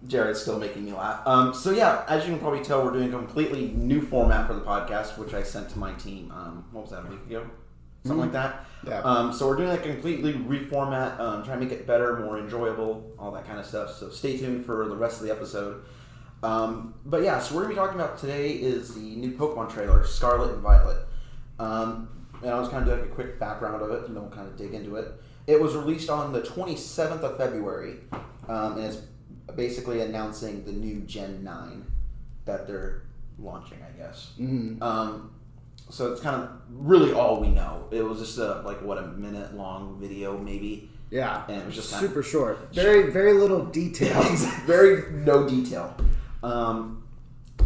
Jared's still making me laugh. So yeah, as you can probably tell, we're doing a completely new format for the podcast, which I sent to my team. What was that, a week ago? Something like that. Yeah. So we're doing a completely reformat, trying to make it better, more enjoyable, all that kind of stuff. So stay tuned for the rest of the episode. But yeah, so we're going to be talking about today is the new Pokemon trailer, Scarlet and Violet. And I was kind of doing a quick background of it, and then we'll kind of dig into it. It was released on the 27th of February, and it's basically announcing the new Gen 9 that they're launching, I guess. Mm-hmm. So it's kind of really all we know. It was just a minute long video maybe. Yeah. And it was just super short. Very little detail. Very no detail.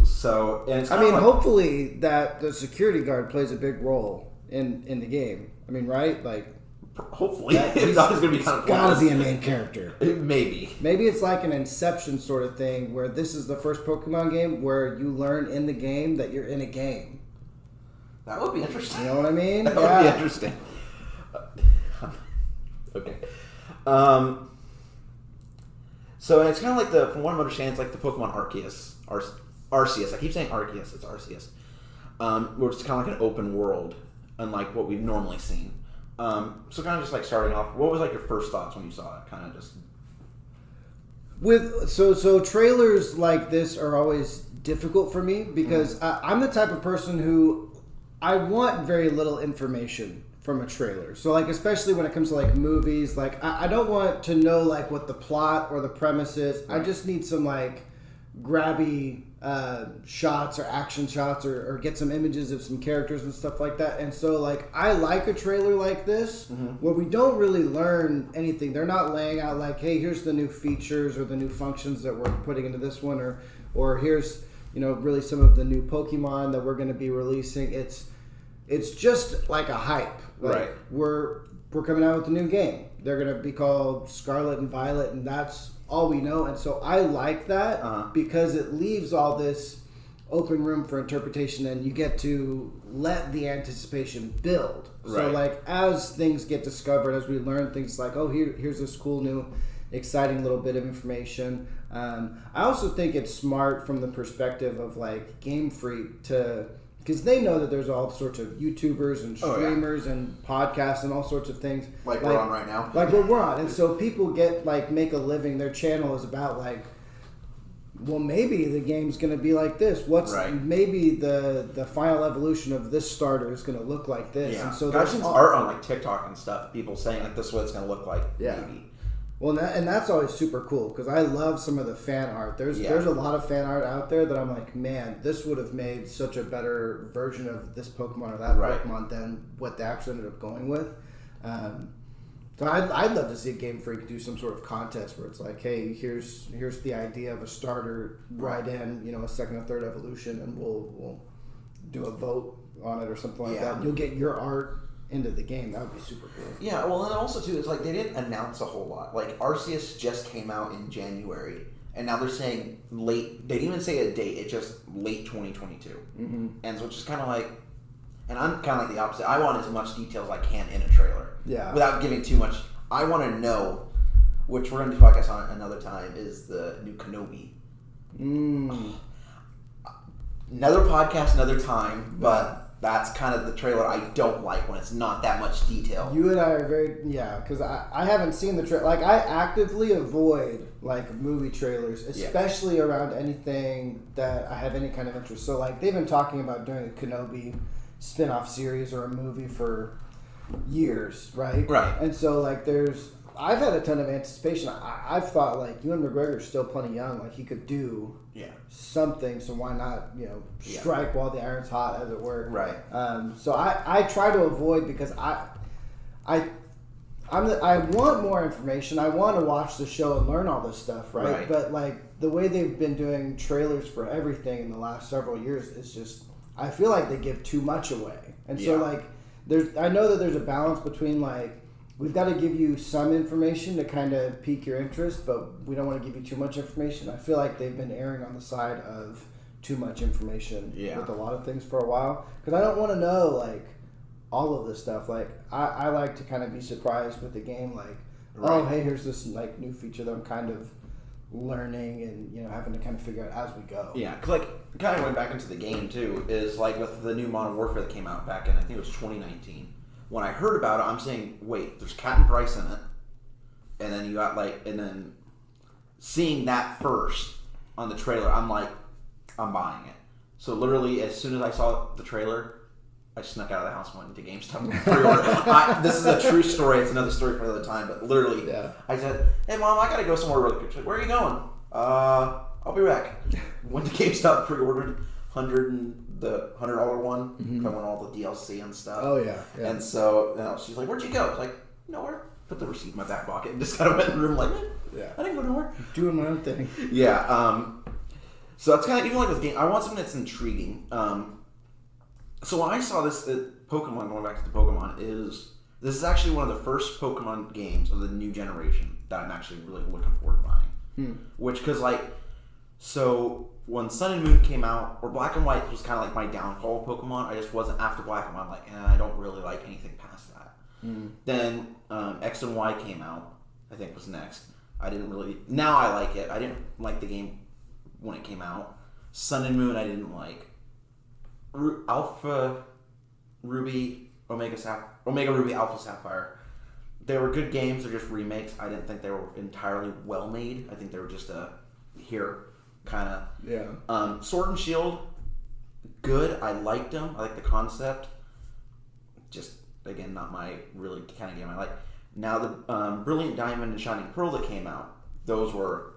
So and it's hopefully that the security guard plays a big role in the game. I mean, right? Like hopefully. If not, it's going to be kind of gotta be a main character. Maybe it's like an Inception sort of thing where this is the first Pokemon game where you learn in the game that you're in a game. That would be interesting. You know what I mean? That would be interesting. Okay. So it's kind of like from what I'm understanding, it's like the Pokemon Arceus. Arceus. I keep saying Arceus. It's Arceus. Where it's kind of like an open world, unlike what we've normally seen. So kind of just like starting off, what was like your first thoughts when you saw it? Kind of just so trailers like this are always difficult for me because I'm the type of person who I want very little information from a trailer. So like especially when it comes to like movies, like I don't want to know like what the plot or the premise is. I just need some like grabby shots or action shots or get some images of some characters and stuff like that. And so like I like a trailer like this where we don't really learn anything. They're not laying out like, hey, here's the new features or the new functions that we're putting into this one or here's, really some of the new Pokemon that we're going to be releasing. It's just like a hype. Like, right. We're coming out with a new game. They're going to be called Scarlet and Violet, and that's all we know. And so I like that because it leaves all this open room for interpretation, and you get to let the anticipation build. Right. So like as things get discovered, as we learn things like, oh, here's this cool new exciting little bit of information. I also think it's smart from the perspective of like Game Freak because they know that there's all sorts of YouTubers and streamers and podcasts and all sorts of things. Like we're on right now. Like we're on. And so people make a living. Their channel is about like, well, maybe the game's going to be like this. Maybe the final evolution of this starter is going to look like this. Yeah. And so there's art on like TikTok and stuff. People saying like this is what it's going to look like. Yeah. Maybe. Well, and that's always super cool because I love some of the fan art. There's a lot of fan art out there that I'm like, man, this would have made such a better version of this Pokemon or that Pokemon than what they actually ended up going with. So I'd love to see Game Freak do some sort of contest where it's like, hey, here's the idea of a starter, write in, a second or third evolution, and we'll do a vote on it or something like that. You'll get your art into the game. That would be super cool. Yeah, well, and also too, it's like they didn't announce a whole lot. Like Arceus just came out in January, and now they're saying late. They didn't even say a date. It's just late 2022. Mm-hmm. And so it's just kind of like, and I'm kind of like the opposite. I want as much detail as I can in a trailer. Yeah. Without giving too much. I want to know, which we're going to do podcast on another time, is the new Kenobi. Another podcast, another time, but. That's kind of the trailer I don't like when it's not that much detail. You and I are because I haven't seen the trailer. Like, I actively avoid, like, movie trailers, especially around anything that I have any kind of interest. So, like, they've been talking about doing a Kenobi spin-off series or a movie for years, right? Right. And so, like, I've had a ton of anticipation. I've thought, like, Ewan McGregor's still plenty young. Like, he could do something, so why not, strike while the iron's hot, as it were. Right. So I try to avoid because I want more information. I want to watch the show and learn all this stuff, right? But, like, the way they've been doing trailers for everything in the last several years is just, I feel like they give too much away. And so, like, I know that there's a balance between, like, we've got to give you some information to kind of pique your interest, but we don't want to give you too much information. I feel like they've been erring on the side of too much information with a lot of things for a while. Because I don't want to know, like, all of this stuff. Like, I like to kind of be surprised with the game. Like, oh, hey, here's this, like, new feature that I'm kind of learning and having to kind of figure out as we go. Yeah, because kind of going back into the game too is with the new Modern Warfare that came out back in I think it was 2019. When I heard about it, I'm saying, wait, there's Captain Price in it, and then you got and then seeing that first on the trailer, I'm like, I'm buying it. So literally, as soon as I saw the trailer, I snuck out of the house and went into GameStop and pre-ordered. This is a true story. It's another story for another time. But literally, I said, "Hey, Mom, I gotta go somewhere really quick." She's like, "Where are you going?" I'll be back. Went to GameStop, pre-ordered the $100 one. I want all the DLC and stuff. Oh yeah. And so she's like, "Where'd you go?" I was like, "Nowhere." Put the receipt in my back pocket and just kind of went in the room like, I didn't go nowhere. Doing my own thing. Yeah. So that's kind of even with game. I want something that's intriguing. So when I saw this Pokemon, going back to the Pokemon, this is actually one of the first Pokemon games of the new generation that I'm actually really looking forward to buying. Which, because so when Sun and Moon came out, or Black and White was kind of my downfall of Pokemon. I just wasn't after Black and White. I'm like, I don't really like anything past that. Then X and Y came out. I think was next. I didn't really. Now I like it. I didn't like the game when it came out. Sun and Moon I didn't like. Alpha Ruby, Omega Ruby, Alpha Sapphire. They were good games. They're just remakes. I didn't think they were entirely well made. I think they were just kind of. Yeah. Sword and Shield, good. I liked them. I like the concept. Just again, not my really kind of game I like. Now the Brilliant Diamond and Shining Pearl that came out, those were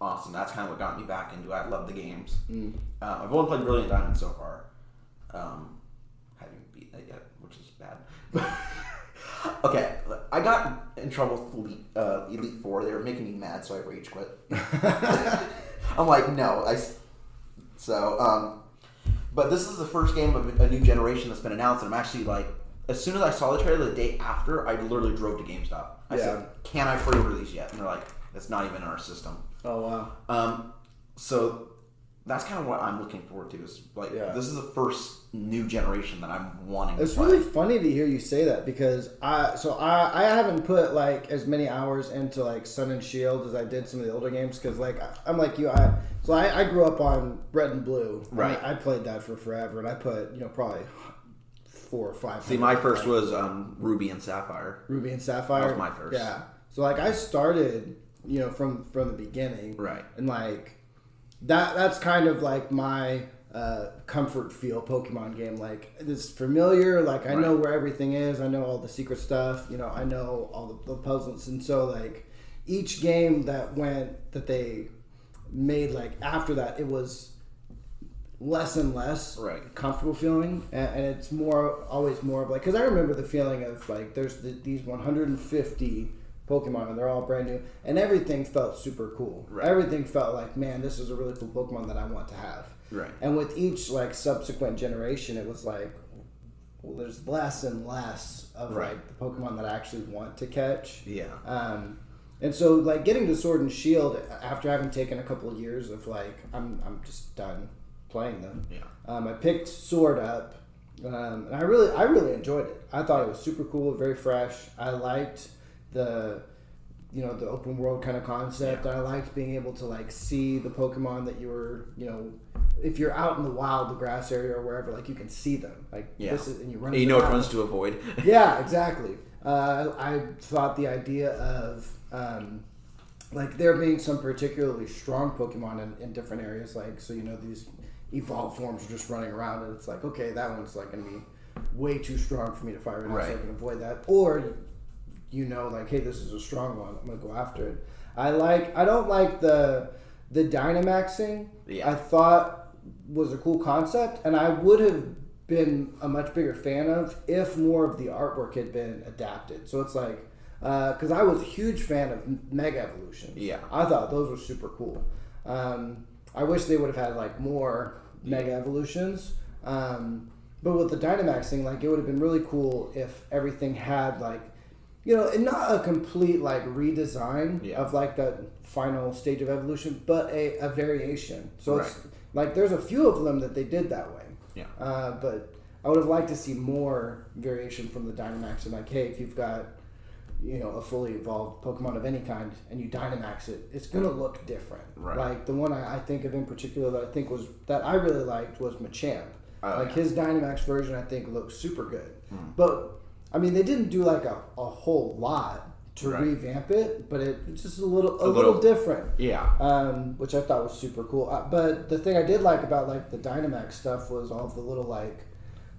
awesome. That's kind of what got me back into it. I love the games. I've only played Brilliant Diamond so far. Haven't beat that yet, which is bad. Okay, I got in trouble with Elite Four. They were making me mad, so I rage quit. I'm like, no. But this is the first game of a new generation that's been announced, and I'm actually as soon as I saw the trailer the day after, I literally drove to GameStop. I said, "Can I pre-order these yet?" And they're like, "It's not even in our system." Oh wow. So that's kind of what I'm looking forward to. Is this is the first new generation that I'm wanting. It's really funny to hear you say that because I haven't put as many hours into Sun and Shield as I did some of the older games because I'm like you. I grew up on Red and Blue. Right. I played that for forever, and I put probably 4 or 5. See, my first was Ruby and Sapphire. Ruby and Sapphire. That was my first. Yeah. So I started from the beginning. Right. And that's kind of my comfort feel Pokemon game. It's familiar. I know where everything is. I know all the secret stuff. I know all the puzzles. And so each game that they made after that, it was less and less comfortable feeling, and it's always more of because I remember the feeling of there's these 150 Pokemon and they're all brand new and everything felt super cool. Everything felt man, this is a really cool Pokemon that I want to have. And with each subsequent generation, it was there's less and less of the Pokemon that I actually want to catch. And so getting to Sword and Shield after having taken a couple of years of I'm just done playing them. I picked Sword up, and I really enjoyed it. I thought it was super cool, very fresh. I liked the the open world kind of concept. I liked being able to see the Pokemon that you were if you're out in the wild, the grass area or wherever, you can see them. This is, and you run. And you know which ones to avoid. Yeah, exactly. I thought the idea of there being some particularly strong Pokemon in different areas, so these evolved forms are just running around, and it's okay, that one's going to be way too strong for me to fight right now, so I can avoid that. Or hey, this is a strong one, I'm going to go after it. I don't like the Dynamaxing. I thought was a cool concept, and I would have been a much bigger fan of if more of the artwork had been adapted. So it's because I was a huge fan of Mega Evolutions. I thought those were super cool. I wish they would have had more Mega Evolutions. But with the Dynamaxing, it would have been really cool if everything had not a complete redesign of that final stage of evolution, but a variation. So it's there's a few of them that they did that way. But I would have liked to see more variation from the Dynamax. And hey, if you've got a fully evolved Pokemon of any kind, and you Dynamax it, it's gonna look different. Right. Like the one I think of in particular that I really liked was Machamp. His Dynamax version, I think, looks super good. But I mean, they didn't do like a whole lot to revamp it, but it's just a little different. Yeah. Which I thought was super cool. But the thing I did like about like the Dynamax stuff was all of the little like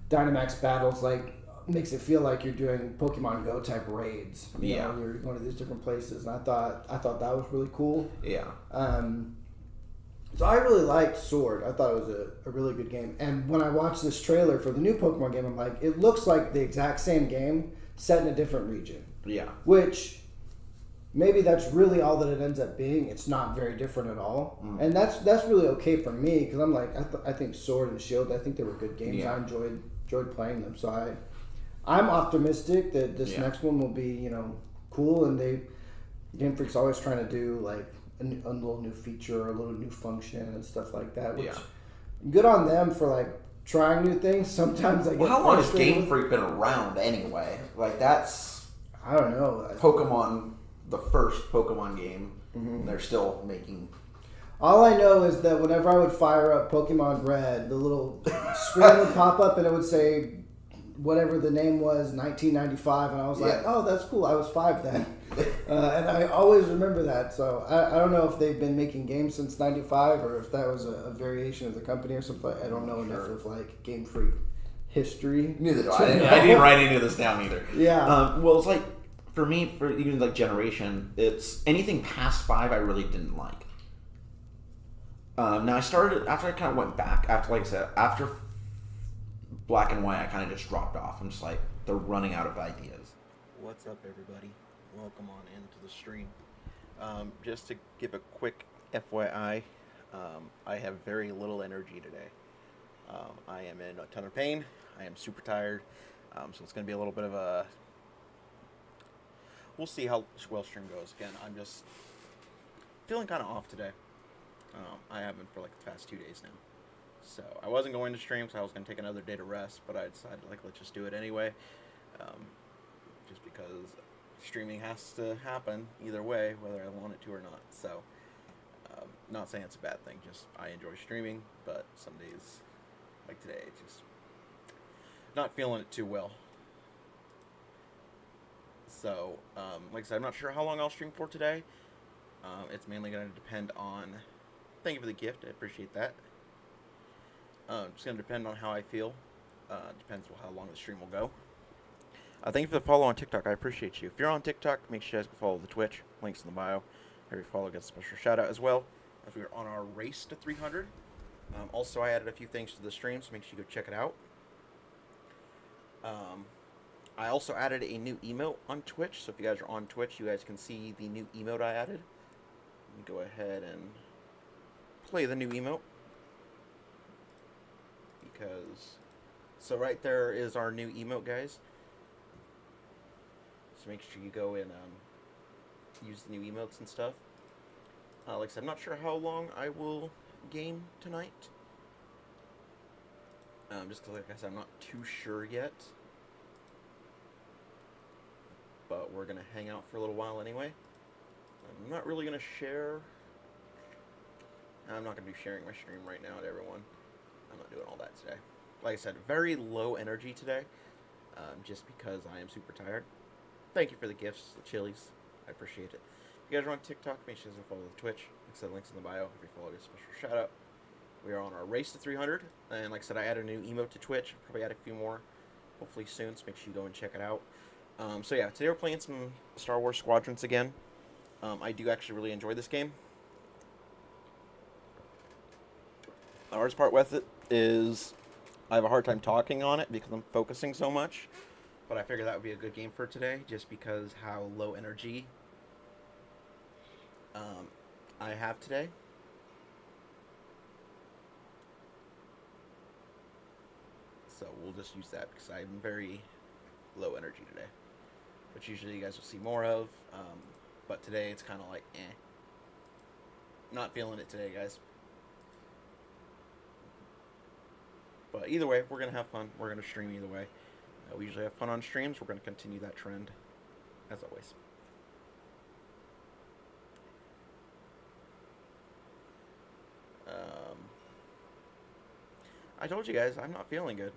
Dynamax battles, like makes it feel like you're doing Pokemon Go type raids. You know, you're going to these different places, and I thought that was really cool. Yeah. So I really liked Sword. I thought it was a really good game. And when I watched this trailer for the new Pokemon game, I'm like, it looks like the exact same game set in a different region. Yeah. Which maybe that's really all that it ends up being. It's not very different at all, and that's really okay for me because I'm like I think Sword and Shield, I think they were good games. Yeah. I enjoyed playing them, so I'm optimistic that this next one will be cool. And Game Freak's always trying to do like a little new feature or a little new function and stuff like that. Which good on them for like trying new things. Sometimes I get how long has Game Freak been around anyway? Like that's I don't know. Pokemon, the first Pokemon game. They're still making. All I know is that whenever I would fire up Pokemon Red, the little screen would pop up and it would say whatever the name was, 1995, and I was like, oh, that's cool. I was 5 then. And I always remember that. So I don't know if they've been making games since 95 or if that was a variation of the company or something. I don't know enough of like Game Freak history. Neither do I. I didn't write any of this down either. Yeah. Well, it's like, for me, for even like Generation, it's anything past 5 I really didn't like. Now I started, after I kind of went back, after Black and White, I kind of just dropped off. I'm just like, they're running out of ideas. What's up, everybody? Welcome on into the stream. Just to give a quick FYI, I have very little energy today. I am in a ton of pain. I am super tired. So it's going to be a little bit of a... We'll see how well stream goes. Again, I'm just feeling kind of off today. I have been for like the past 2 days now. So I wasn't going to stream, so I was going to take another day to rest, but I decided like let's just do it anyway. Just because streaming has to happen either way, whether I want it to or not. So not saying it's a bad thing, just I enjoy streaming, but some days like today, just not feeling it too well. So, like I said, I'm not sure how long I'll stream for today. It's mainly going to depend on... Thank you for the gift. I appreciate that. It's going to depend on how I feel. Depends on how long the stream will go. Thank you for the follow on TikTok. I appreciate you. If you're on TikTok, make sure you guys go follow the Twitch. Links in the bio. Every follow gets a special shout out as well. As we are on our race to 300. Also, I added a few things to the stream, so make sure you go check it out. I also added a new emote on Twitch, so if you guys are on Twitch, you guys can see the new emote I added. Let me go ahead and play the new emote. So right there is our new emote, guys. So make sure you go and use the new emotes and stuff. Like I said, I'm not sure how long I will game tonight. Just because, like I said, I'm not too sure yet. But we're going to hang out for a little while anyway. I'm not really going to share. I'm not going to be sharing my stream right now to everyone. I'm not doing all that today. Like I said, very low energy today. Just because I am super tired. Thank you for the gifts, the chilies. I appreciate it. If you guys are on TikTok, make sure to follow the Twitch. Like I said, links in the bio. If you follow, get a special shout out. We are on our race to 300. And like I said, I added a new emote to Twitch. Probably add a few more hopefully soon. So make sure you go and check it out. So yeah, today we're playing some Star Wars Squadrons again. I do actually really enjoy this game. The hardest part with it is I have a hard time talking on it because I'm focusing so much. But I figured that would be a good game for today just because how low energy I have today. So we'll just use that because I'm very low energy today. Which usually you guys will see more of. But today it's kind of like, eh. Not feeling it today, guys. But either way, we're going to have fun. We're going to stream either way. We usually have fun on streams. We're going to continue that trend. as always. I told you guys I'm not feeling good.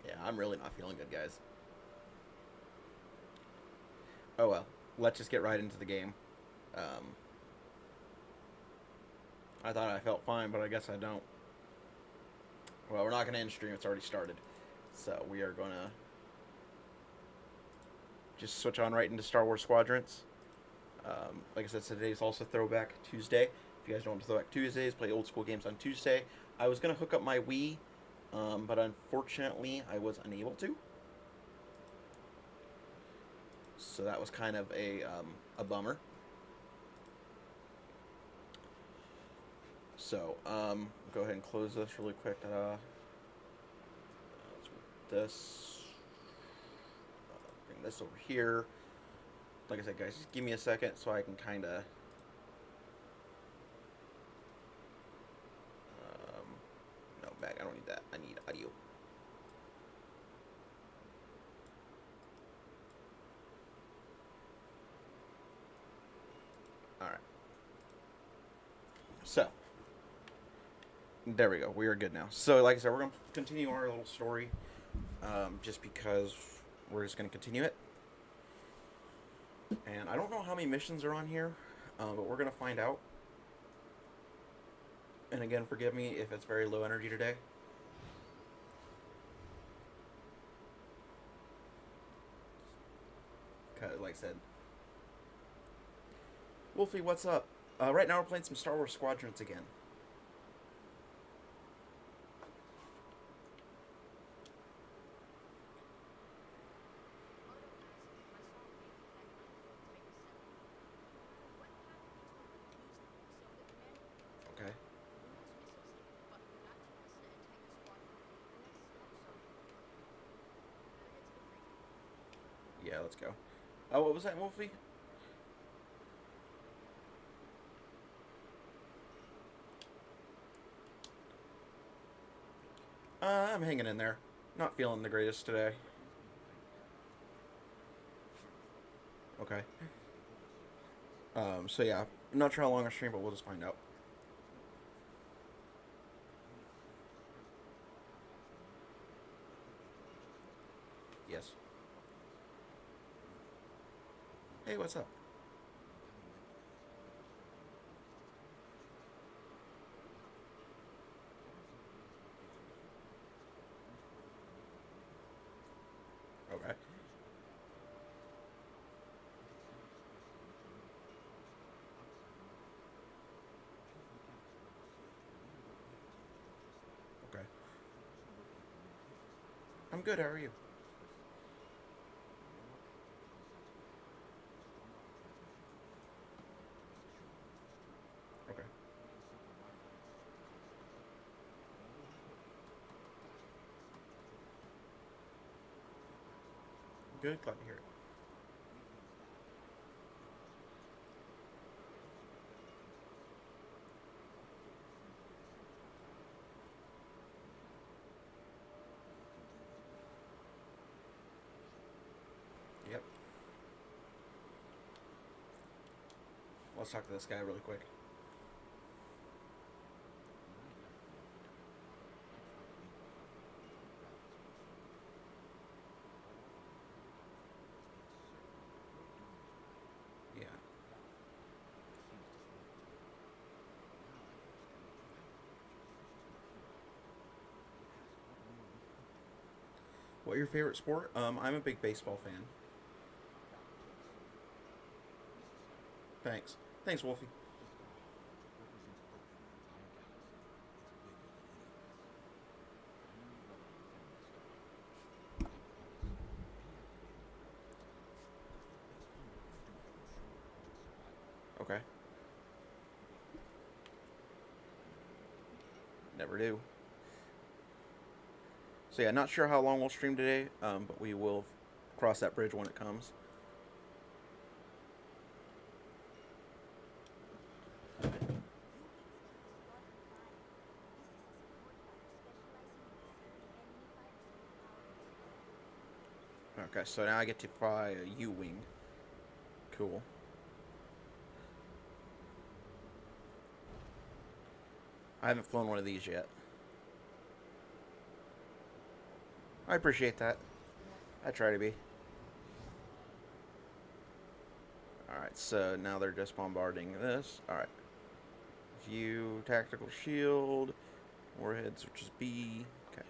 Yeah, I'm really not feeling good, guys. Oh well, let's just get right into the game. I thought I felt fine, but I guess I don't. Well, we're not going to end stream. It's already started. So we are going to just switch on right into Star Wars Squadrons. Like I said, today is also Throwback Tuesday. If you guys don't want to Throwback Tuesdays, play old school games on Tuesday. I was going to hook up my Wii, but unfortunately I was unable to. So that was kind of a bummer. So, go ahead and close this really quick. This. Bring this over here. Like I said, guys, just give me a second so I can kind of. No, back. I don't need that. I need audio. All right. So. There we go. We are good now. So, like I said, we're going to continue our little story. Just because we're just going to continue it. And I don't know how many missions are on here, but we're going to find out. And again, forgive me if it's very low energy today. Like I said. Wolfie, what's up? Right now we're playing some Star Wars Squadrons again. Okay. Yeah, let's go. Oh, what was that, Wolfie? I'm hanging in there. Not feeling the greatest today. Okay. So yeah, I'm not sure how long I stream, but we'll just find out. Yes. Hey, what's up? Okay. Okay. I'm good, how are you? Okay. Good, glad to hear it. Yep. Let's talk to this guy really quick. Yeah. What your favorite sport? I'm a big baseball fan. Thanks. Thanks, Wolfie. Okay. Never do. So yeah, not sure how long we'll stream today, but we will cross that bridge when it comes. Okay, so now I get to fly a U-wing. Cool. I haven't flown one of these yet. I appreciate that. I try to be. Alright, so now they're just bombarding this. Alright. View, tactical shield, warheads, which is B. Okay.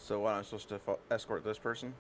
So what, I'm supposed to escort this person?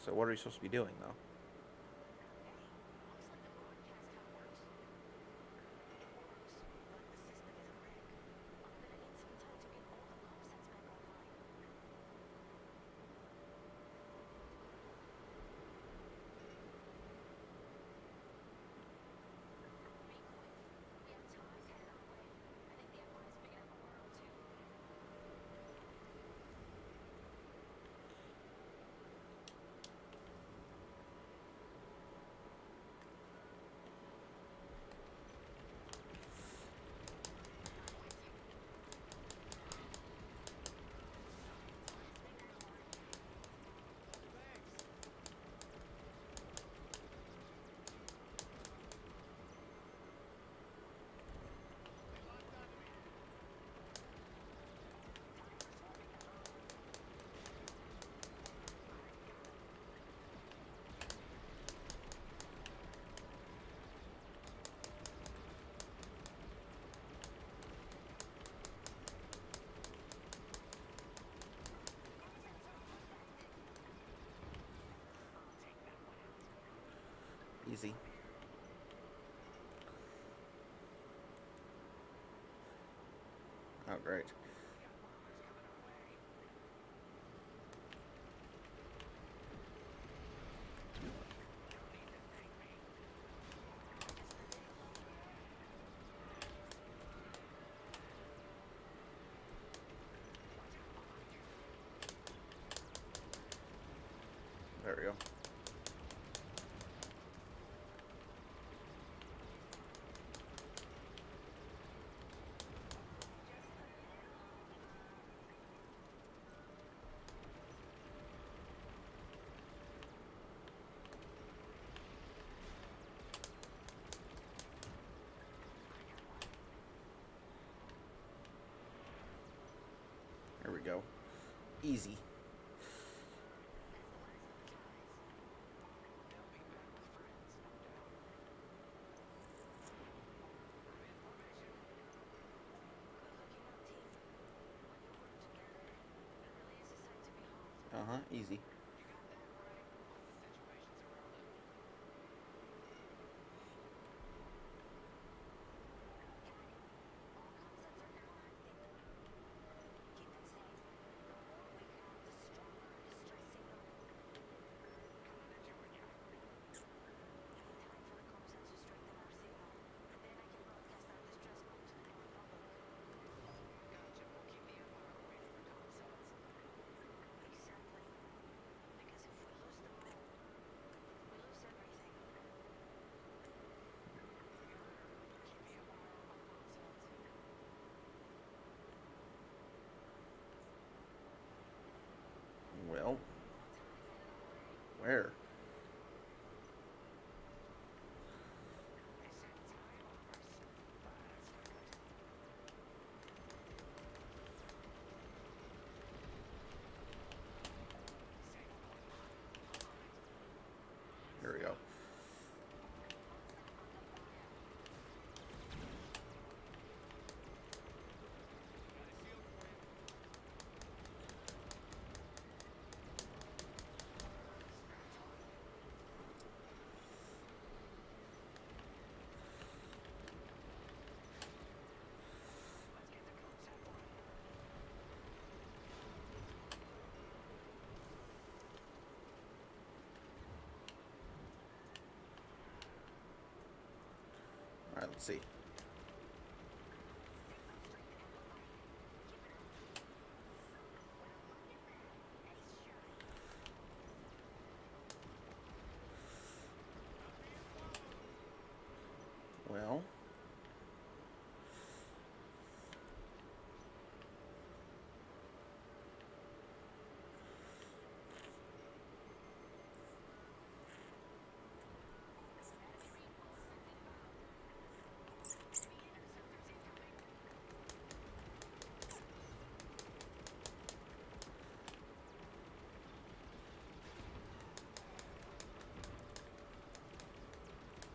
So what are we supposed to be doing, though? Easy. Oh, great. There we go. There we go. Easy. Uh-huh, easy. There. Here we go. All right, let's see. Well,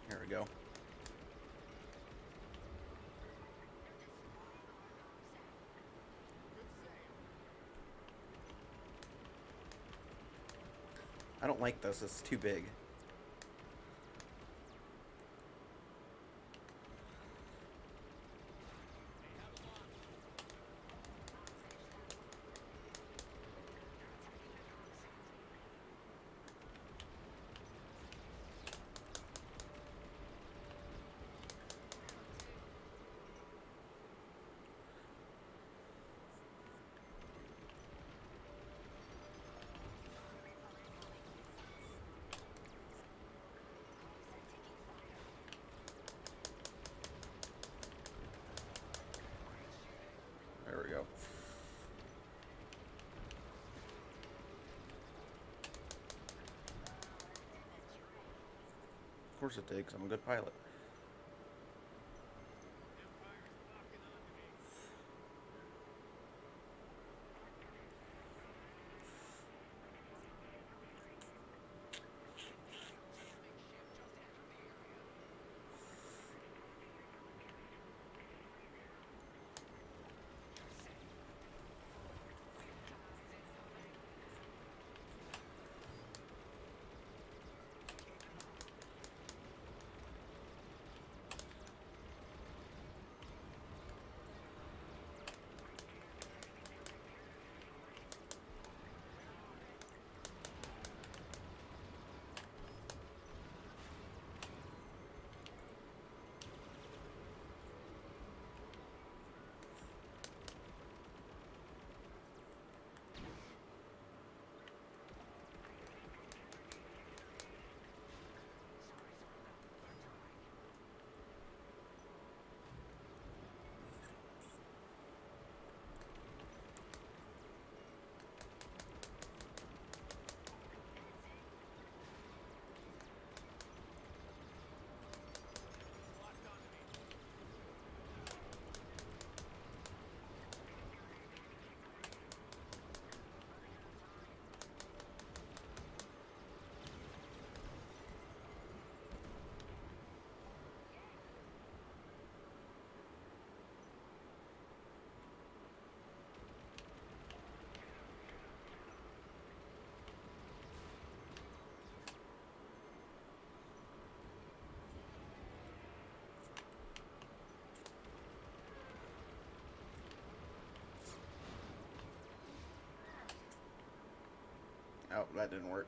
here we go. I don't like this. It's too big. There we go. Of course it did, 'cause I'm a good pilot. Oh, that didn't work.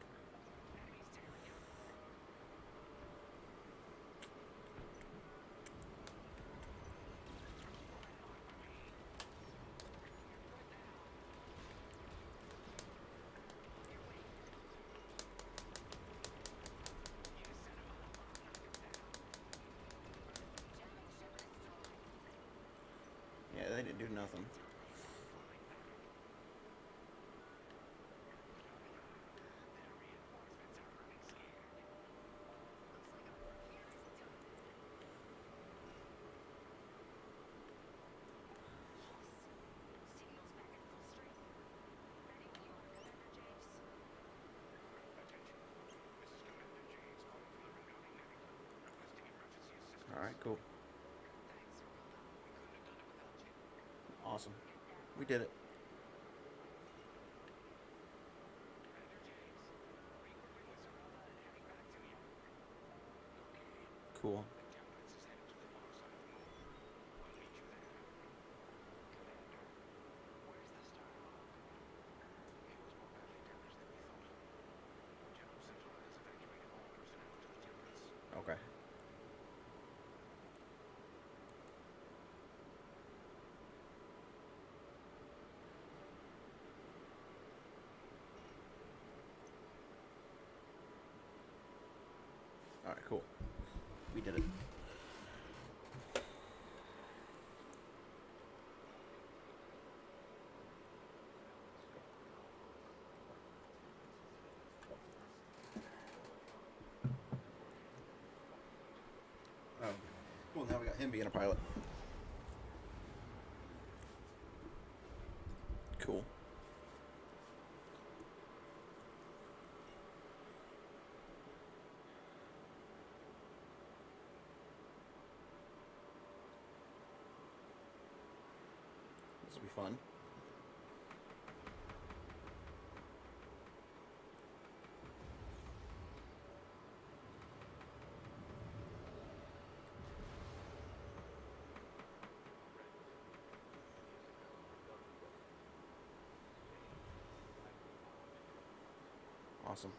Yeah, they didn't do nothing. All right, cool. Awesome. We did it. Cool. Okay. All right, cool. We did it. Oh, cool. Now we got him being a pilot. Cool. This will be fun. Awesome.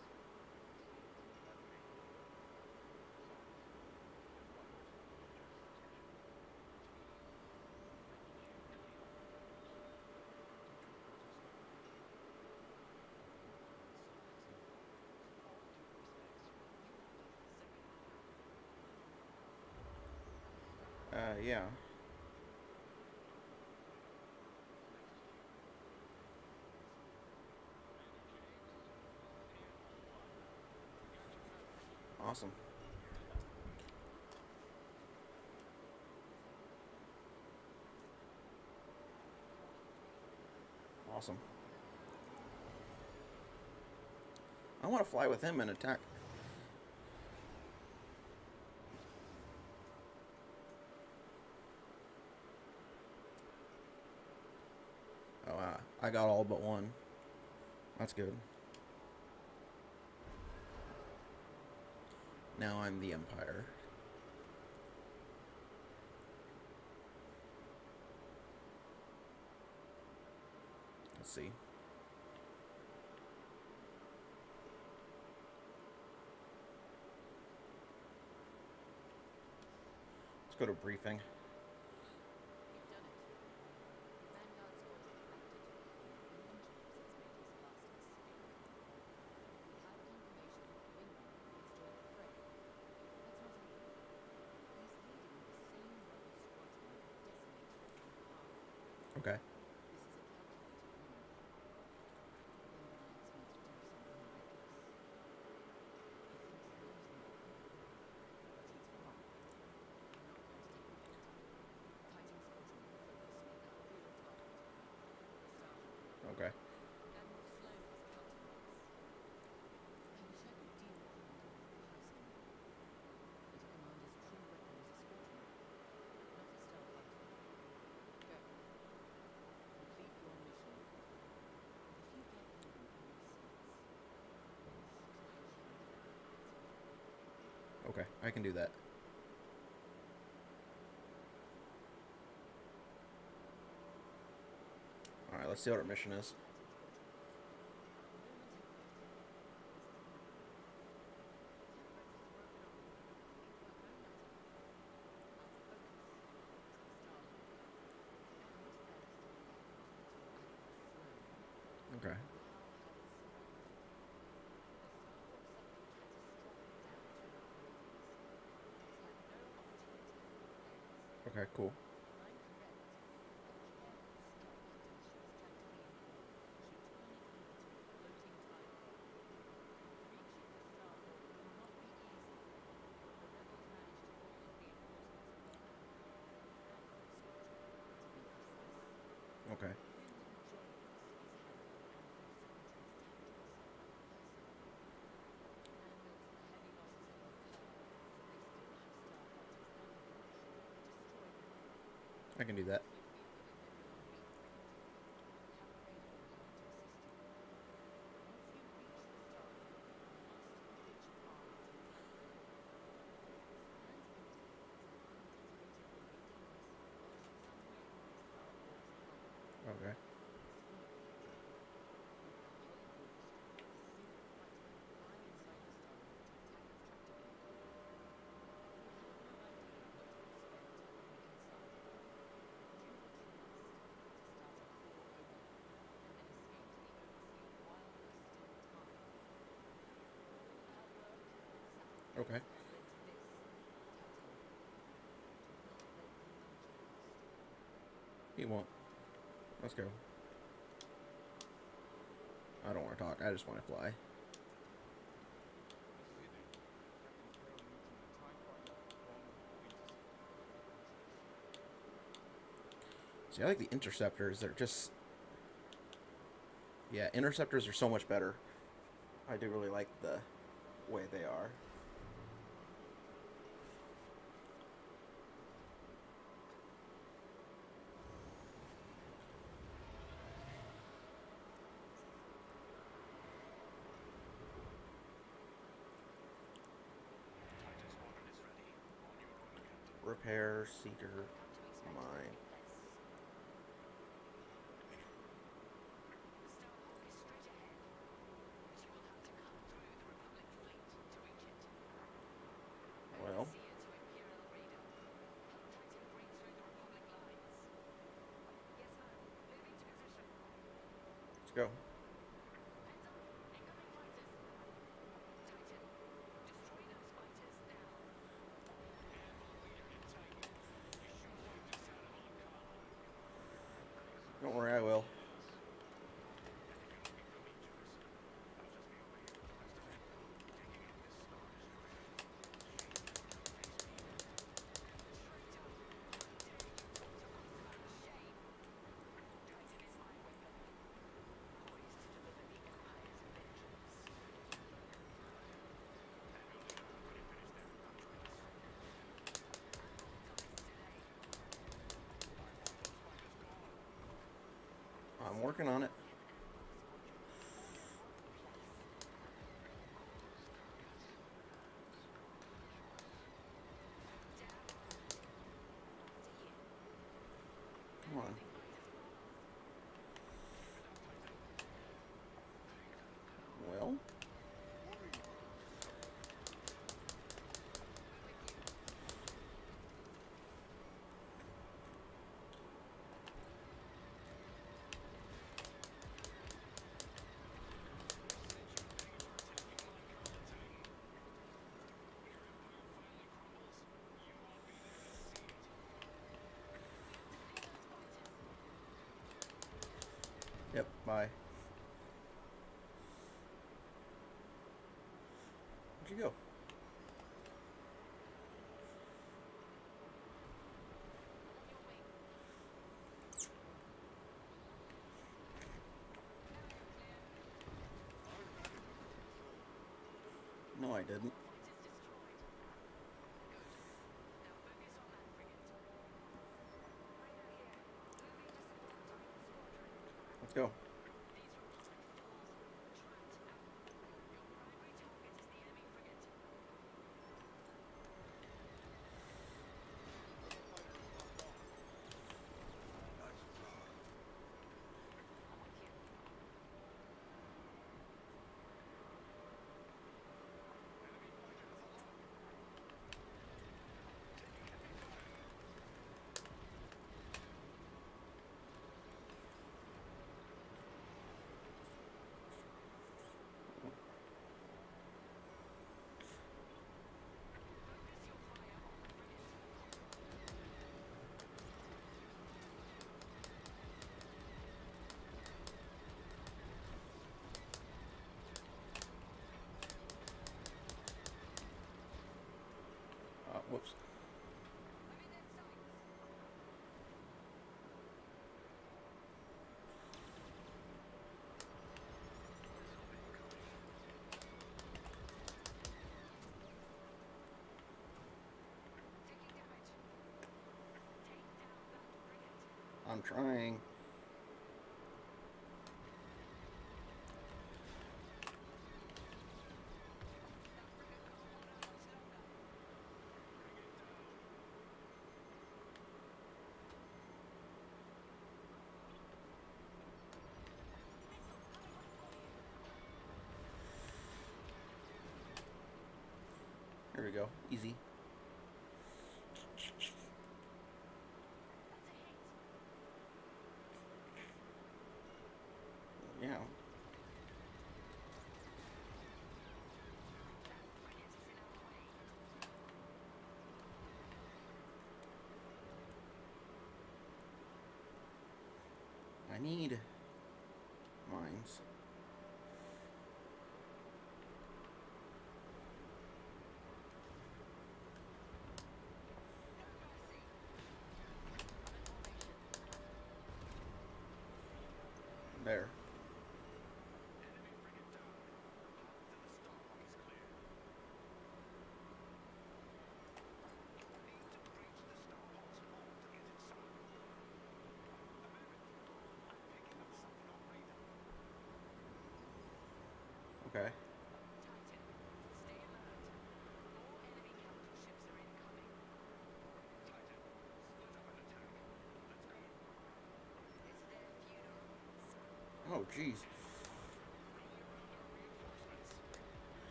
Yeah. Awesome. Awesome. I want to fly with him and attack. Oh, I got all but one. That's good. Now I'm the Empire. Let's see. Let's go to briefing. Okay. Okay. Okay, I can do that. Alright, let's see what our mission is. Okay. Okay, cool. Okay. I can do that. Okay. Okay. He won't. Let's go. I don't want to talk. I just want to fly. See, I like the interceptors. They're just... Yeah, interceptors are so much better. I do really like the way they are. Repair, seeker, mine. Well, let's go. Don't worry, I will. I'm working on it. Come on. Well. Yep, bye. Where'd you go? No, I didn't. Let's go. I'm trying. There we go. Easy. Yeah. I need mines. There. Okay. Oh, jeez.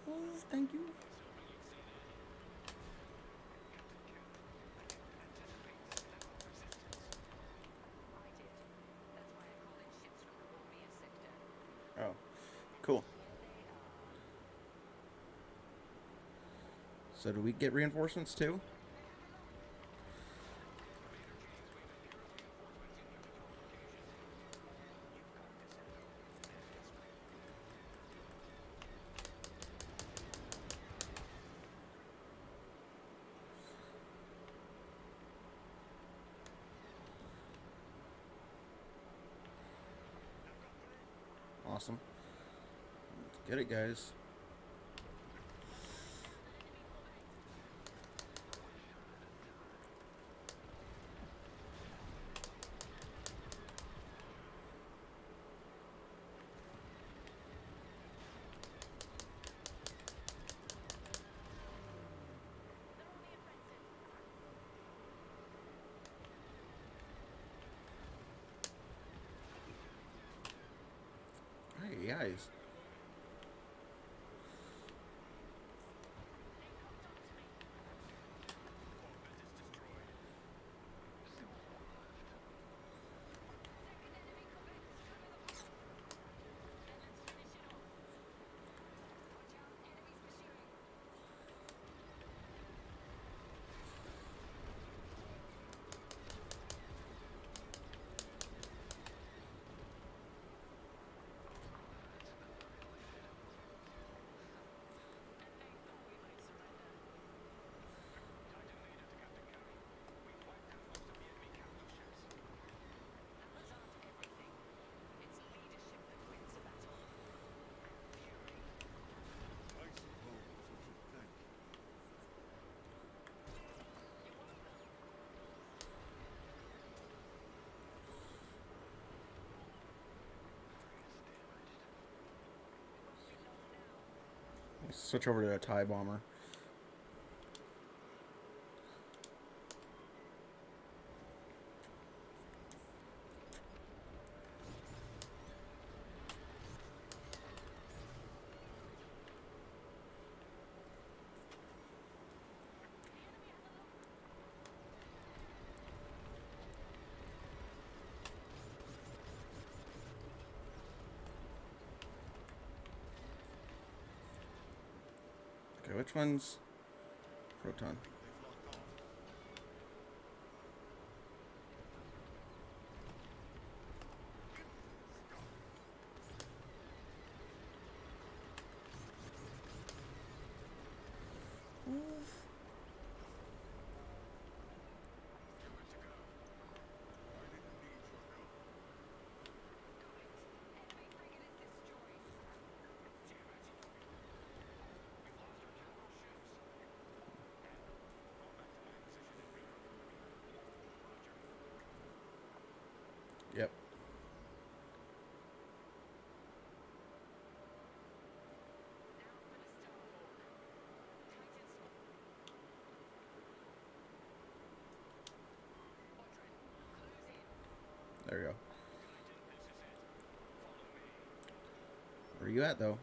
Oh, thank you. Oh, cool. So do we get reinforcements too? Awesome. Let's get it, guys. Hey, guys. Let's switch over to a TIE bomber. Okay, which one's proton? There we go. Where are you at, though?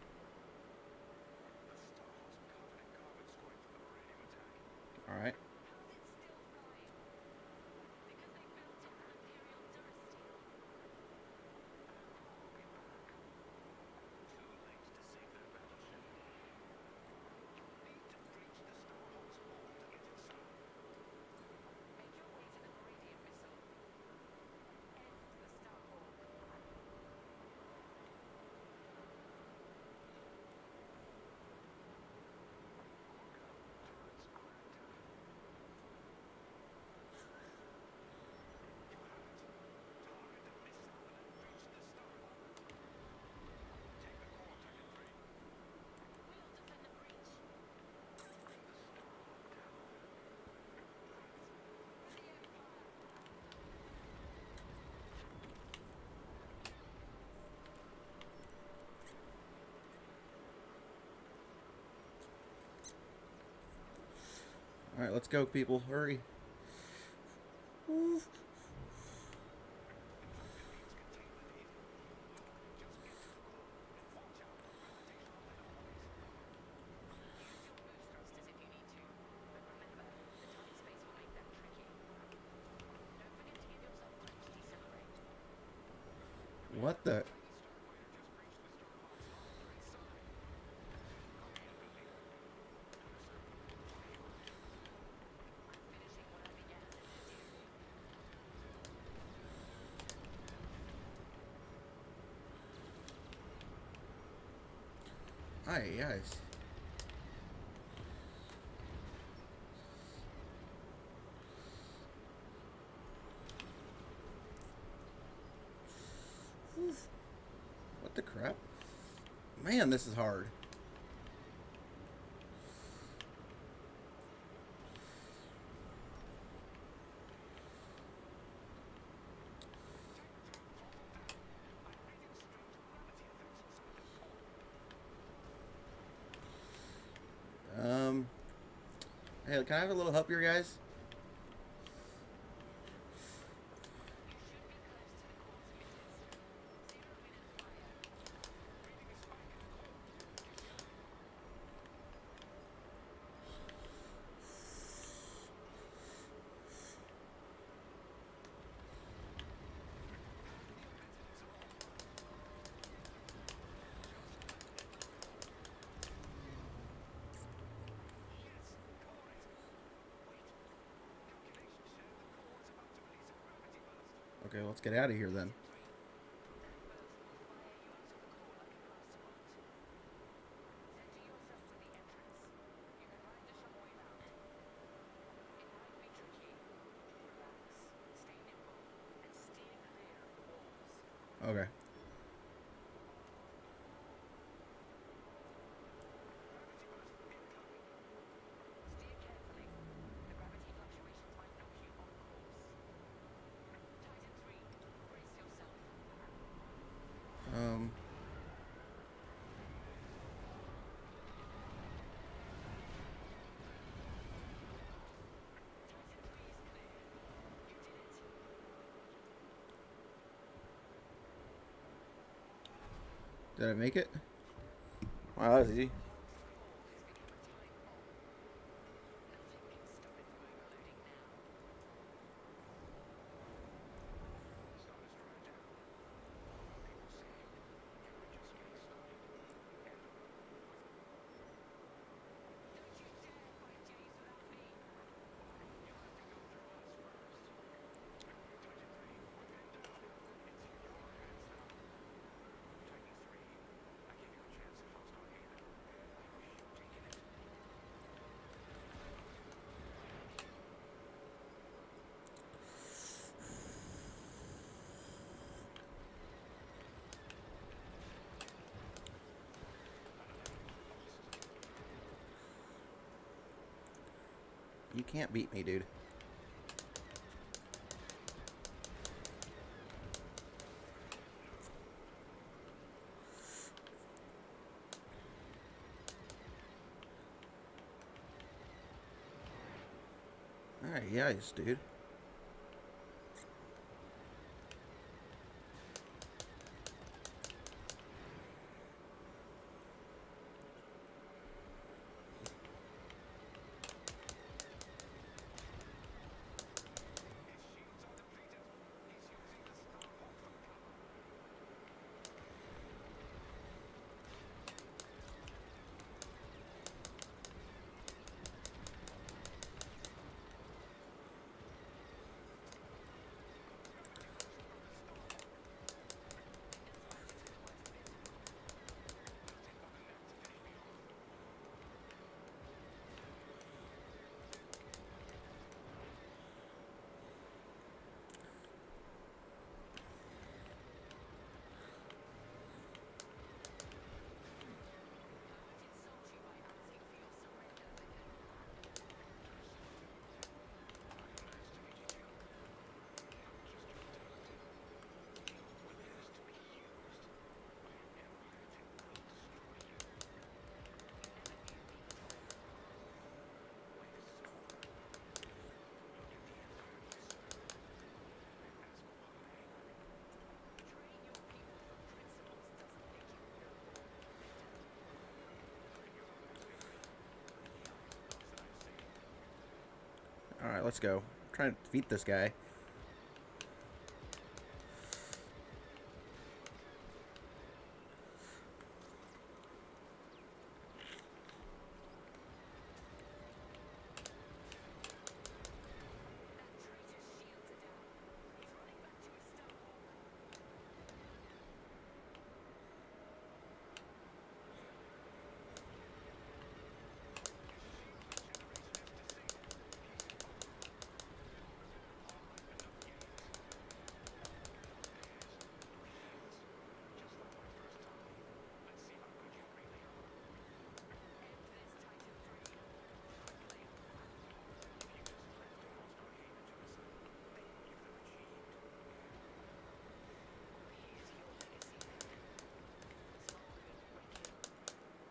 Alright. Alright, let's go, people. Hurry. What the? Aye, yes. What the crap? Man, this is hard. Hey, can I have a little help here, guys? Okay, let's get out of here then. Okay. Um. Did I make it? Wow, that was easy. You can't beat me, dude. Alright, yes, dude. Alright, let's go. I'm trying to defeat this guy.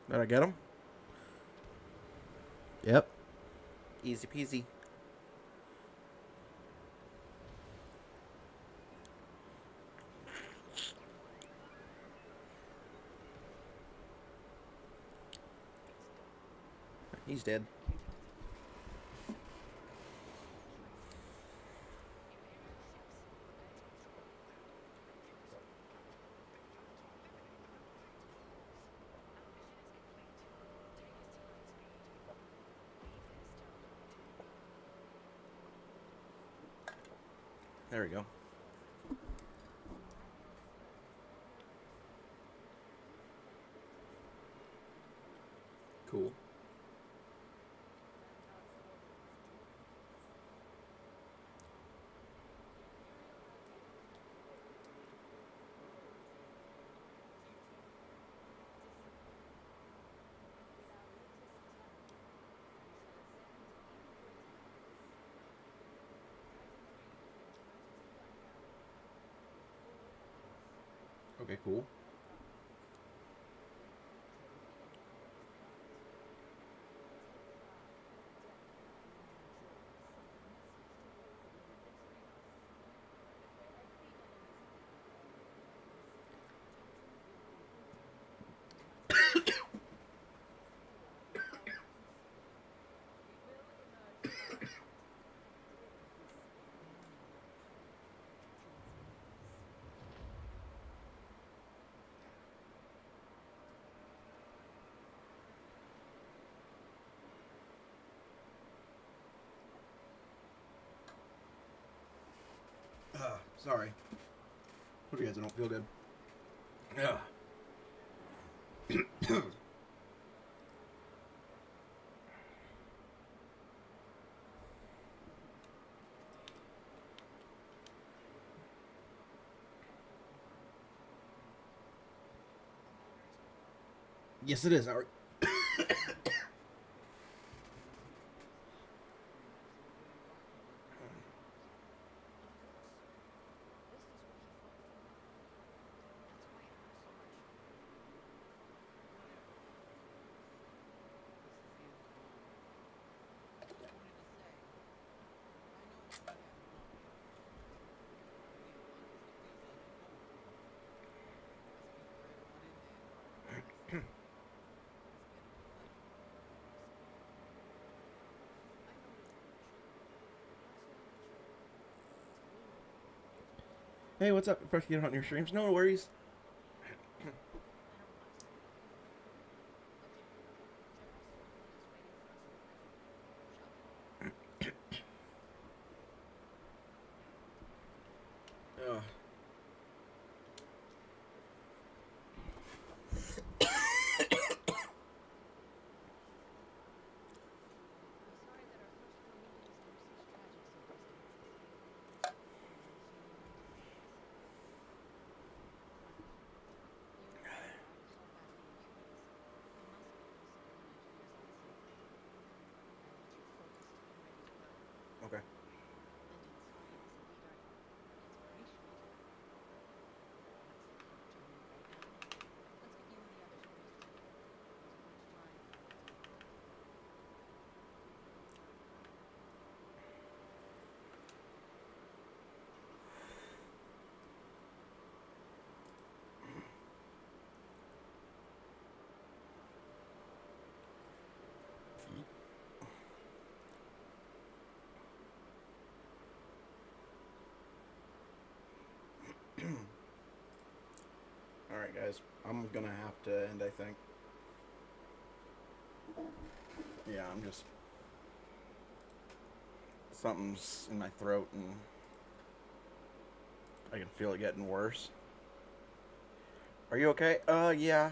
Did I get him? Yep. Easy peasy. He's dead. There we go. Cool. Okay, cool. Sorry. Hope you guys don't feel good. Yeah. Yes, it is, Howard. Hey, what's up? First, get on your streams. No worries. Ugh. guys. I'm gonna have to end, I think. Yeah, I'm just... Something's in my throat, and I can feel it getting worse. Are you okay? Yeah.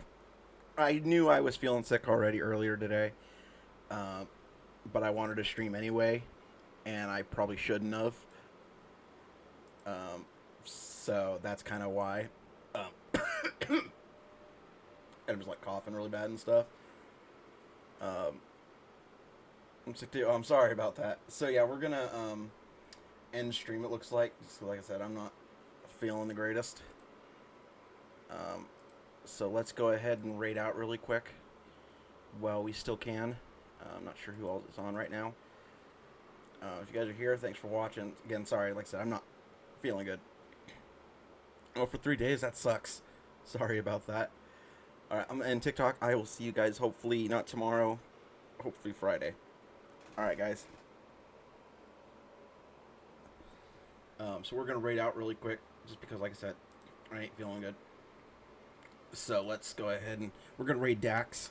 I knew I was feeling sick already earlier today. But I wanted to stream anyway, and I probably shouldn't have. So that's kind of why. I'm just like coughing really bad and stuff. I'm sick too. Oh, I'm sorry about that. So yeah, we're gonna end stream. It looks like. Just like I said, I'm not feeling the greatest. So let's go ahead and raid out really quick while we still can. I'm not sure who all is on right now. If you guys are here, thanks for watching. Again, sorry. Like I said, I'm not feeling good. Oh, for 3 days, that sucks. Sorry about that. Alright, I'm in TikTok. I will see you guys hopefully not tomorrow. Hopefully Friday. Alright, guys. So we're going to raid out really quick. Just because, like I said, I ain't feeling good. So let's go ahead and... We're going to raid Dax.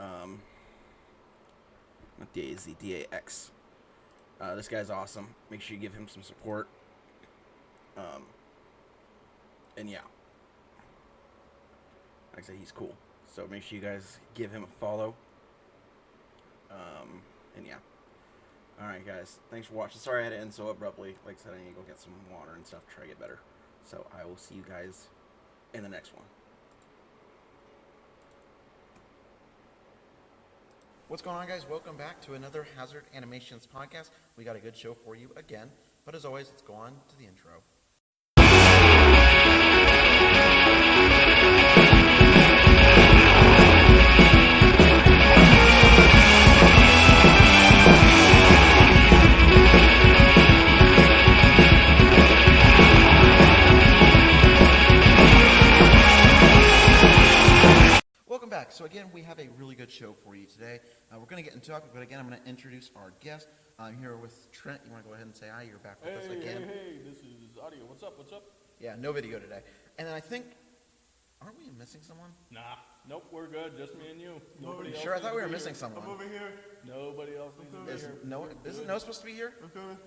Not D-A-Z, D-A-X. This guy's awesome. Make sure you give him some support. And yeah. Like I said, he's cool. So make sure you guys give him a follow. And yeah. Alright, guys. Thanks for watching. Sorry I had to end so abruptly. Like I said, I need to go get some water and stuff to try to get better. So I will see you guys in the next one. What's going on, guys? Welcome back to another Hazard Animations podcast. We got a good show for you again, but as always, let's go on to the intro. Welcome back. So again, we have a really good show for you today. We're going to get into it, but again, I'm going to introduce our guest. I'm here with Trent. You want to go ahead and say hi? You're back with us again. Hey, this is Audio. What's up? Yeah, no video today. And then I think, aren't we missing someone? Nah, nope, we're good. Just me and you. Nobody else Sure, I needs thought we to were be missing here. someone. I'm over here. Nobody else needs to be here. Isn't Noah supposed to be here? I'm coming.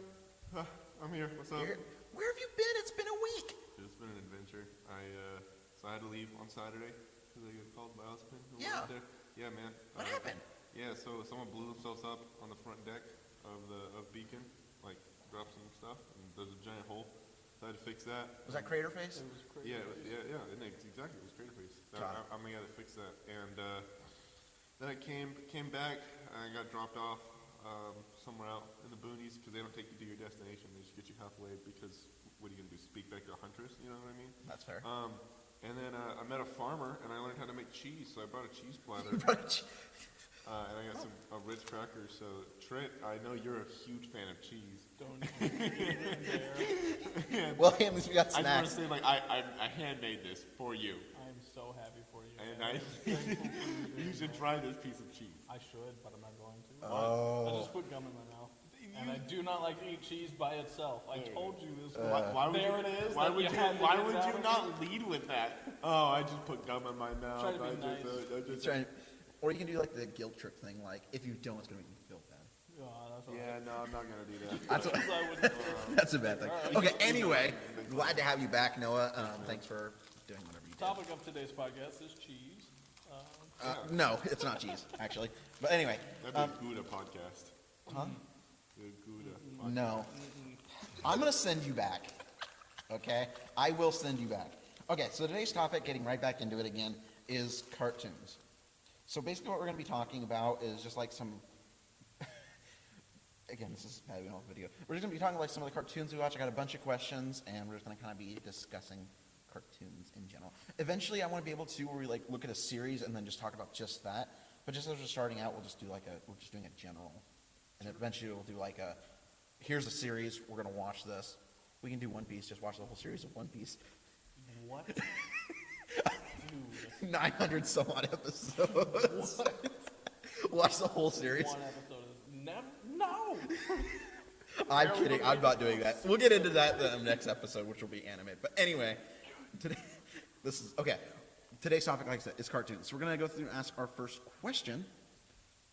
I'm here. What's up? You're here? Where have you been? It's been a week. It's been an adventure. So I had to leave on Saturday because I got called by husband. Yeah. There. Yeah, man. What happened? Yeah, so someone blew themselves up on the front deck of Beacon, like dropped some stuff, and there's a giant hole. So I had to fix that. Was that Crater Face? It was crazy. Yeah. Exactly. It was Crater Face. I'm gonna gotta fix that. And then I came back. I got dropped off somewhere out in the boonies because they don't take you to your destination. They just get you halfway because what are you gonna do? Speak back to a huntress? You know what I mean? That's fair. And then I met a farmer and I learned how to make cheese. So I brought a cheese platter. And I got a Ritz cracker. So Trent, I know you're a huge fan of cheese. Don't even there. Well, at least we got I just want to snacks. say, like, I handmade this for you. I'm so happy for you. And man. you should try this piece of cheese. I should, but I'm not going to. Oh. I just put gum in my mouth. And I do not like to eat cheese by itself. I told you this. Why would there you, it is. Why that would you you? had to Why get would it out you of not lead with that? Oh, I just put gum in my mouth. Try to be I nice. He's trying, or you can do like the guilt trip thing, like if you don't, it's gonna make me feel bad. Oh, that's all Yeah, no, I'm not gonna do that. That's, right. I wouldn't- that's a bad thing. Okay, anyway, glad to have you back, Noah. Thanks for doing whatever you did. Topic of today's podcast is cheese. No, it's not cheese, actually. But anyway, That'd be a Gouda podcast. huh? The Gouda. No. I'm going to send you back. Okay? I will send you back. Okay, so today's topic, getting right back into it again, is cartoons. So basically what we're going to be talking about is just like some... Again, this is bad, we don't have video. We're just going to be talking like some of the cartoons we watch. I got a bunch of questions, and we're just going to kind of be discussing cartoons in general. Eventually, I want to be able to where we like look at a series and then just talk about just that. But just as we're starting out, we're just doing a general. And eventually we'll do like a, here's a series, we're going to watch this. We can do One Piece, just watch the whole series of One Piece. What? 900 some odd episodes. Watch the whole series. One episode is no. I'm kidding, I'm not doing that. We'll get into that in the next episode, which will be anime. But anyway, today, this is, okay. today's topic, like I said, is cartoons. So we're gonna go through and ask our first question.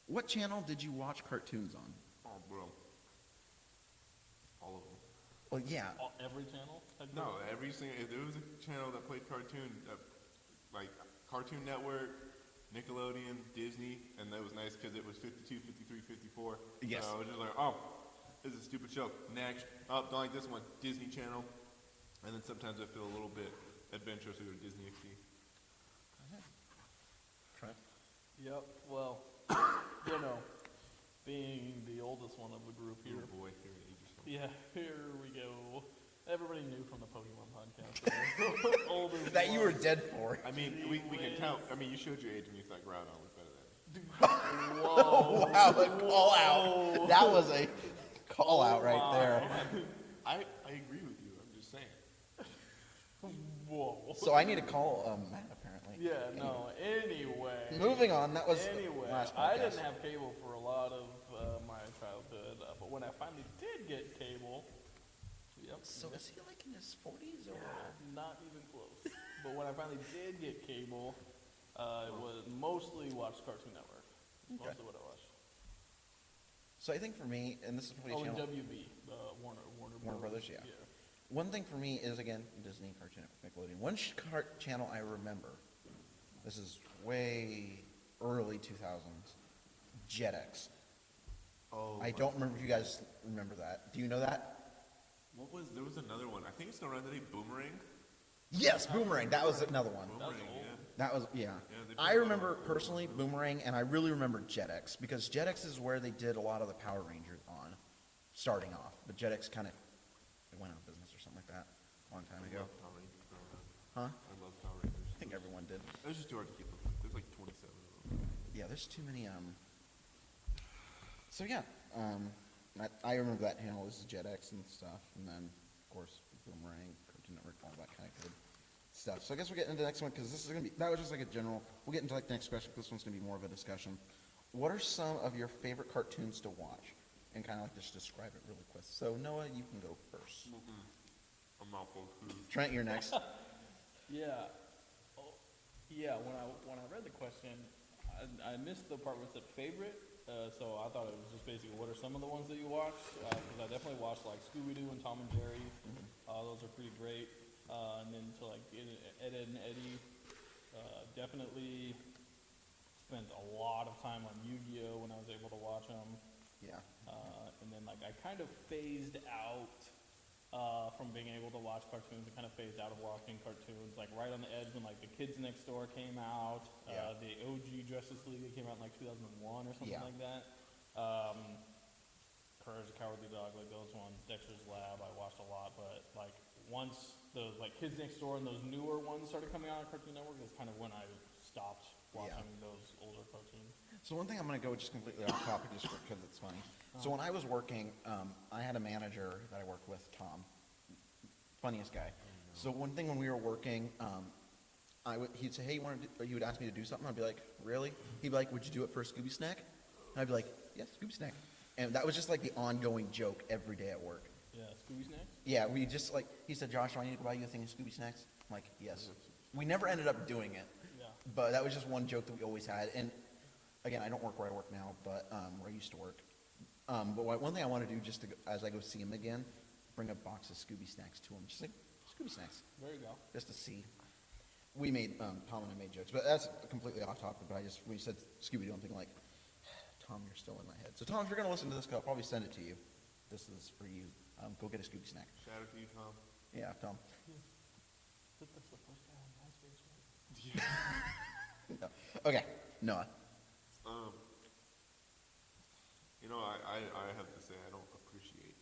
What channel did you watch cartoons on? Oh, bro. All of them. Well, yeah. Every channel? No, every single. If there was a channel that played cartoon, like Cartoon Network, Nickelodeon, Disney, and that was nice because it was 52, 53, 54. Yes. So I was just like, oh, this is a stupid show. Next. Oh, don't like this one. Disney Channel. And then sometimes I feel a little bit adventurous with Disney XD. Yep, well, being the oldest one of the group here. Oh boy, here at age yourself. Yeah, here we go. Everybody knew from the Pokemon podcast that I was the oldest That you were one. dead for. I mean, we can count. I mean, you showed your age when you thought Groudon was better than it. Whoa. Wow, a call out. That was a call out right there. I agree with you. I'm just saying. Whoa. So I need to call Matt, apparently. Yeah, no, anyway. Moving on, that was Anyway, last I podcast. didn't have cable for a lot of my childhood, but when I finally did get cable, yep. So is he like in his 40s or? Not even close. But when I finally did get cable, it was mostly watched Cartoon Network. Okay. Mostly what I watched. So I think for me, and this is probably Oh, and channel. WB, Warner Brothers, yeah. One thing for me is, again, Disney, Cartoon Network, Nickelodeon. One channel I remember, this is way early 2000s, Jetix. Oh. I don't remember if you guys remember that. Do you know that? There was another one. I think it's still around today. Boomerang. Yes, Boomerang. That was another one. Boomerang. old. Yeah. That was, yeah. they I put remember personally Boomerang, and I really remember Jetix, because Jetix is where they did a lot of the Power Rangers on, starting off. But Jetix kind of went out of business or something like that a long time I ago. love Power Rangers growing up. Huh? I love Power Rangers. I think everyone did. It was just too hard to keep up with. There's like 27 of them. Yeah, there's too many. So yeah, I remember that channel. This is Jetix and stuff, and then of course Boomerang, Cartoon Network, all that kind of good stuff. So I guess we'll get into the next one, because this is gonna be, that was just like a general. We'll get into like the next question. This one's gonna be more of a discussion. What are some of your favorite cartoons to watch? And kind of like just describe it really quick. So Noah, you can go first. A mouthful of food. Trent, you're next. Yeah. Oh, yeah, when I read the question, I missed the part where it said favorite. So I thought it was just basically what are some of the ones that you watched? Because I definitely watched like Scooby-Doo and Tom and Jerry. Those are pretty great. And then to like Ed, Ed and Eddie, definitely spent a lot of time on Yu-Gi-Oh when I was able to watch them. Yeah. And then like I kind of phased out from being able to watch cartoons. I kind of phased out of watching cartoons, like right on the edge when like the Kids Next Door came out, Yeah. the OG Justice League that came out in like 2001 or something Yeah. like that. Courage the Cowardly Dog, like those ones. Dexter's Lab, I watched a lot, but like once those like Kids Next Door and those newer ones started coming out on Cartoon Network, that's kind of when I stopped watching those older cartoons. So one thing I'm going to go just completely off topic just because it's funny. So when I was working, I had a manager that I worked with, Tom. Funniest guy. So one thing when we were working, he'd say, hey, he would ask me to do something. I'd be like, really? He'd be like, would you do it for a Scooby Snack? And I'd be like, yes, Scooby Snack. And that was just like the ongoing joke every day at work. Yeah, Scooby Snacks? Yeah, we just like, he said, Josh, do I need to go buy you a thing of Scooby Snacks? I'm like, yes. We never ended up doing it. Yeah. But that was just one joke that we always had. And again, I don't work where I work now, but where I used to work. But one thing I want to do just to, as I go see him again, bring a box of Scooby Snacks to him. Just like, Scooby Snacks. There you go. Just to see. We made, Tom and I made jokes, but that's completely off topic. But when you said Scooby-Doo, I'm thinking like, Tom, you're still in my head. So Tom, if you're going to listen to this, I'll probably send it to you. This is for you. Go get a Scooby Snack. Shout out to you, Tom. Yeah, Tom. That's the first guy on MySpace, right? No. Okay, Noah. You know, I have to say I don't appreciate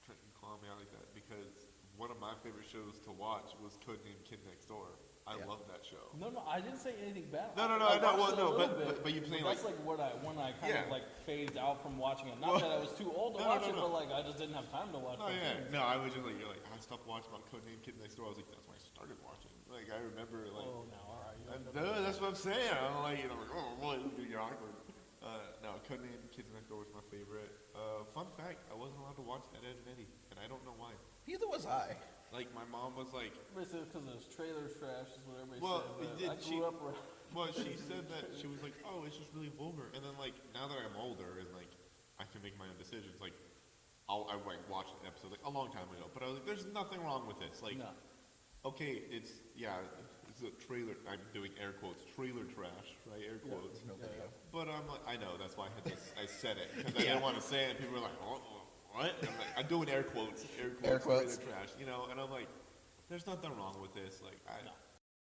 Trent calling me out like that, because one of my favorite shows to watch was Codenamed Kid Next Door. I Yeah. love that show. No, I didn't say anything bad. No, I know, watched well, it a no, little but- bit, but you're saying, that's like- like what when I kind Yeah. of like phased out from watching it. Not that I was too old to No, watch no, it, no. but like I just didn't have time to watch Oh yeah, cartoons. no, I was just like, you're like, I stopped watching about Codenamed Kid Next Door. I was like, that's when I started watching. Like, I remember, like, Oh, no, all right. that's what I'm saying. I'm like, oh boy, you're awkward. No, Codenamed Kids Next Door was my favorite. fun fact, I wasn't allowed to watch Ed, Edd and Eddie, and I don't know why. Neither was I. Like, my mom was like, Basically, because it's trailer trash is what everybody well, says. I grew up around. well, she said that, she was like, oh, it's just really vulgar. And then, like, now that I'm older and, like, I can make my own decisions, like, I like, watched an episode, like, a long time ago. But I was like, there's nothing wrong with this. Like, No. okay, it's a trailer, I'm doing air quotes, trailer trash, right, air quotes. No video. But I'm like, I know, that's why I said it, because I didn't want to say it, and people were like, oh, what? And I'm like, I'm doing air quotes, Air quotes. trailer trash, you know, and I'm like, there's nothing wrong with this, like,